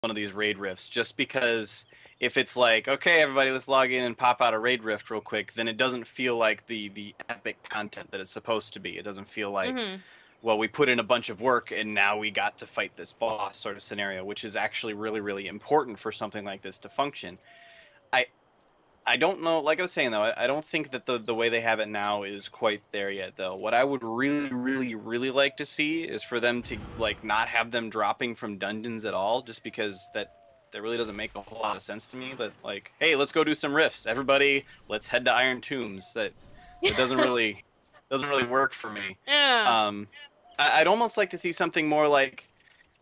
one of these raid rifts, just because if it's like, okay, everybody, let's log in and pop out a raid rift real quick, then it doesn't feel like the epic content that it's supposed to be. It doesn't feel like, Mm-hmm. well, we put in a bunch of work and now we got to fight this boss sort of scenario, which is actually really, really important for something like this to function. I I don't know. Like I was saying though, I don't think that the way they have it now is quite there yet. Though, what I would really, really, really like to see is for them to like not have them dropping from dungeons at all, just because that really doesn't make a whole lot of sense to me. That like, hey, let's go do some rifts, everybody. Let's head to Iron Tombs. That doesn't really work for me. Yeah. Um, I'd almost like to see something more like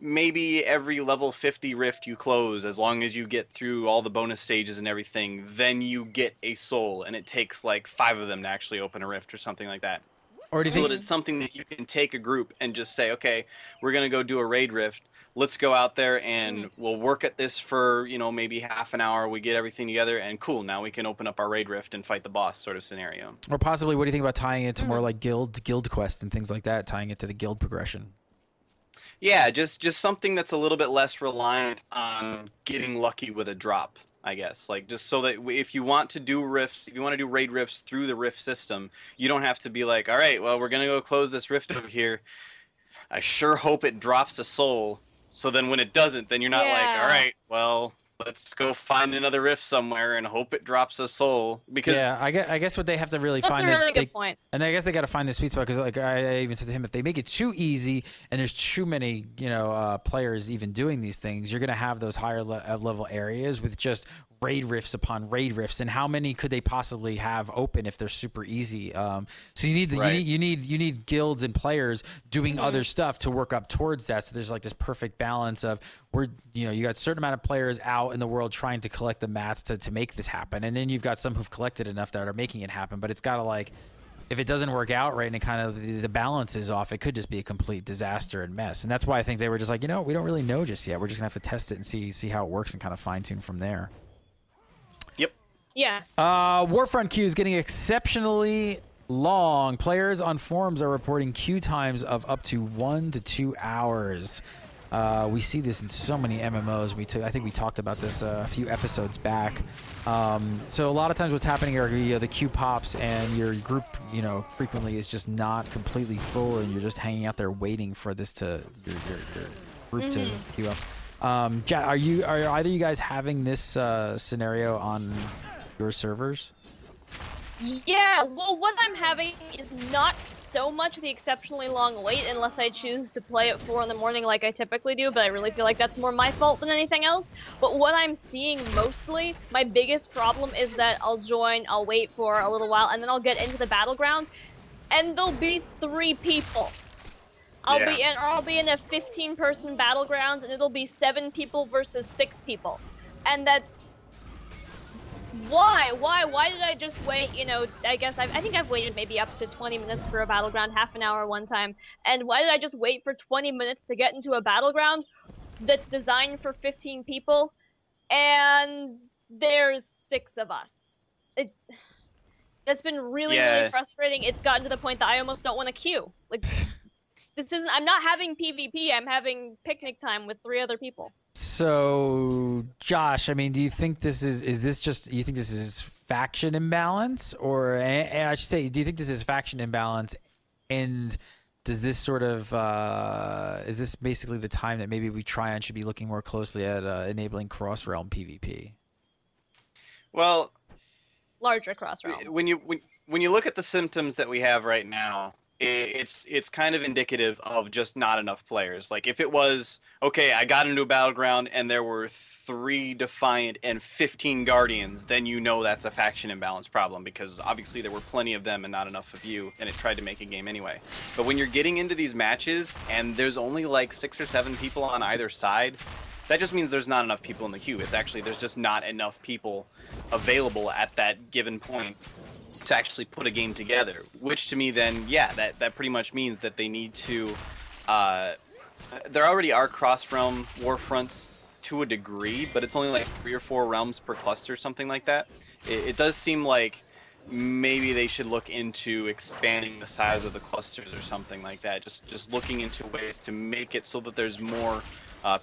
maybe every level 50 rift you close, as long as you get through all the bonus stages and everything, then you get a soul, and it takes like 5 of them to actually open a rift or something like that. Or do you So that think? it's something that you can take a group and just say, okay, we're going to go do a raid rift. Let's go out there Mm-hmm. and we'll work at this for, maybe half an hour. We get everything together and cool. Now we can open up our raid rift and fight the boss sort of scenario. Or possibly, what do you think about tying it to more Mm-hmm. like guild quests and things like that, tying it to the guild progression? Yeah, just something that's a little bit less reliant on getting lucky with a drop, I guess. Like just so that if you want to do rifts, if you want to do raid rifts through the rift system, you don't have to be like, all right, well, we're gonna go close this rift over here. I sure hope it drops a soul. So then when it doesn't, then you're not like, all Yeah. right, well, let's go find another rift somewhere and hope it drops a soul because Yeah, I guess what they have to really That's a find is really good point. and I guess they got to find the sweet spot because like I even said to him, if they make it too easy and there's too many players even doing these things, you're gonna have those higher level areas with just raid rifts upon raid rifts, and how many could they possibly have open if they're super easy? So you need right. you need guilds and players doing Mm-hmm. other stuff to work up towards that. So there's like this perfect balance of you got a certain amount of players out in the world trying to collect the mats to make this happen, and then you've got some who've collected enough that are making it happen. But it's got to like, if it doesn't work out right and it kind of the balance is off, it could just be a complete disaster and mess. And that's why I think they were just like, we don't really know just yet. We're just gonna have to test it and see how it works and kind of fine tune from there. Yep. Yeah. Warfront queue is getting exceptionally long. Players on forums are reporting queue times of up to 1 to 2 hours. We see this in so many MMOs. I think we talked about this a few episodes back. So a lot of times what's happening are the queue pops and your group, frequently is just not completely full, and you're just hanging out there waiting for this your group to queue up. Jack, are either of you guys having this scenario on your servers? Yeah, well, what I'm having is not so much the exceptionally long wait unless I choose to play at 4 in the morning like I typically do, but I really feel like that's more my fault than anything else. But what I'm seeing mostly, my biggest problem is that I'll join, I'll wait for a little while, and then I'll get into the battleground, and there'll be 3 people. I'll be in a 15-person battleground, and it'll be 7 people versus 6 people. And that's why did I just wait? I guess I think I've waited maybe up to 20 minutes for a battleground, half an hour one time. And why did I just wait for 20 minutes to get into a battleground that's designed for 15 people, and there's 6 of us? That's been really, really frustrating. It's gotten to the point that I almost don't want to queue. Like, I'm not having PvP, I'm having picnic time with 3 other people. So, Josh, I mean, do you think this is you think this is faction imbalance, or and I should say, do you think this is faction imbalance, and does this sort of is this basically the time that maybe we try and should be looking more closely at enabling cross-realm PvP? Well, Larger cross-realm. when you look at the symptoms that we have right now, it's kind of indicative of just not enough players. Like if it was okay, I got into a battleground and there were 3 Defiant and 15 Guardians, then that's a faction imbalance problem, because obviously there were plenty of them and not enough of you, and it tried to make a game anyway. But when you're getting into these matches and there's only like 6 or 7 people on either side, that just means there's not enough people in the queue. It's actually there's just not enough people available at that given point to actually put a game together, which to me then, that pretty much means that they need to, there already are cross-realm warfronts to a degree, but it's only like 3 or 4 realms per cluster, something like that. It does seem like maybe they should look into expanding the size of the clusters or something like that, just looking into ways to make it so that there's more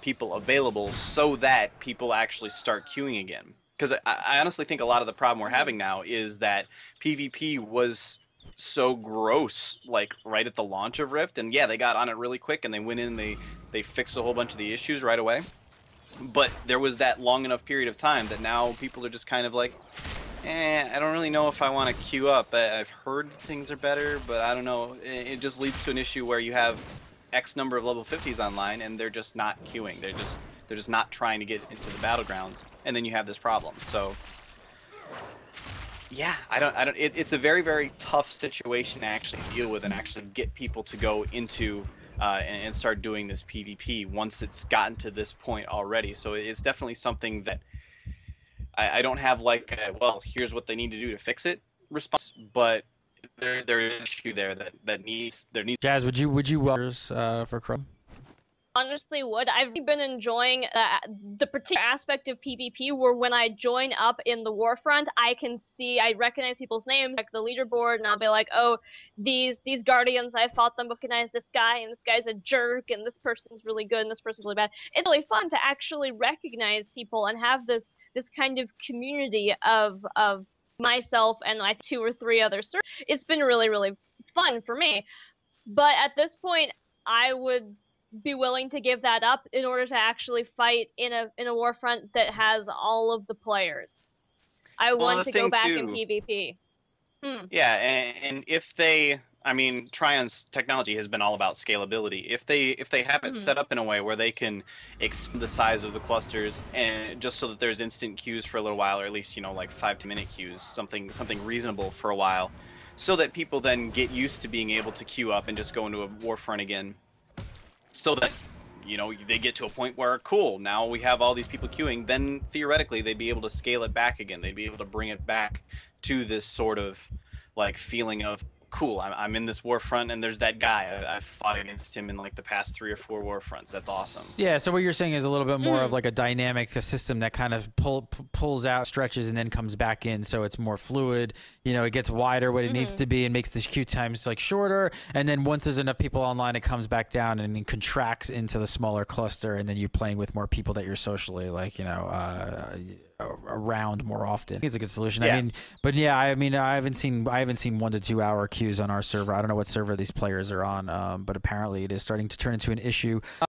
people available so that people actually start queuing again. Because I honestly think a lot of the problem we're having now is that PvP was so gross, like right at the launch of Rift, and yeah, they got on it really quick and they went in, they fixed a whole bunch of the issues right away. But there was that long enough period of time that now people are just kind of like, I don't really know if I want to queue up. I've heard things are better, but I don't know. It just leads to an issue where you have X number of level 50s online and they're just not queuing. They're just not trying to get into the battlegrounds, and then you have this problem. So yeah, it's a very, very tough situation to actually deal with and actually get people to go into and start doing this PvP once it's gotten to this point already. So it's definitely something that I don't have like well, here's what they need to do to fix it response, but there is an issue there that needs. Jazz, would you for Chrome? Honestly would. I've been enjoying the particular aspect of PvP where when I join up in the Warfront, I recognize people's names, like the leaderboard, and I'll be like, oh, these guardians, I fought them, recognize this guy, and this guy's a jerk, and this person's really good, and this person's really bad. It's really fun to actually recognize people and have this kind of community of myself and like 2 or 3 other servers. It's been really, really fun for me. But at this point, I would be willing to give that up in order to actually fight in a Warfront that has all of the players. I want to go back in PvP. Yeah, and if they, I mean, Trion's technology has been all about scalability. If they have it set up in a way where they can expand the size of the clusters, and just so that there's instant queues for a little while, or at least, you know, like 5 to minute queues, something reasonable for a while, so that people then get used to being able to queue up and just go into a Warfront again. So that, you know, they get to a point where, cool, now we have all these people queuing, then theoretically they'd be able to scale it back again. They'd be able to bring it back to this sort of like feeling of, cool, I'm in this Warfront and there's that guy. I've fought against him in like the past 3 or 4 Warfronts. That's awesome. Yeah, so what you're saying is a little bit more of like a dynamic system that kind of pulls out, stretches, and then comes back in, so it's more fluid. You know, it gets wider what it needs to be and makes the queue times like shorter. And then once there's enough people online, it comes back down and it contracts into the smaller cluster, and then you're playing with more people that you're socially like, you know, around more often. It's a good solution. Yeah. I mean, but yeah, I mean, I haven't seen 1 to 2 hour queues on our server. I don't know what server these players are on, but apparently it is starting to turn into an issue.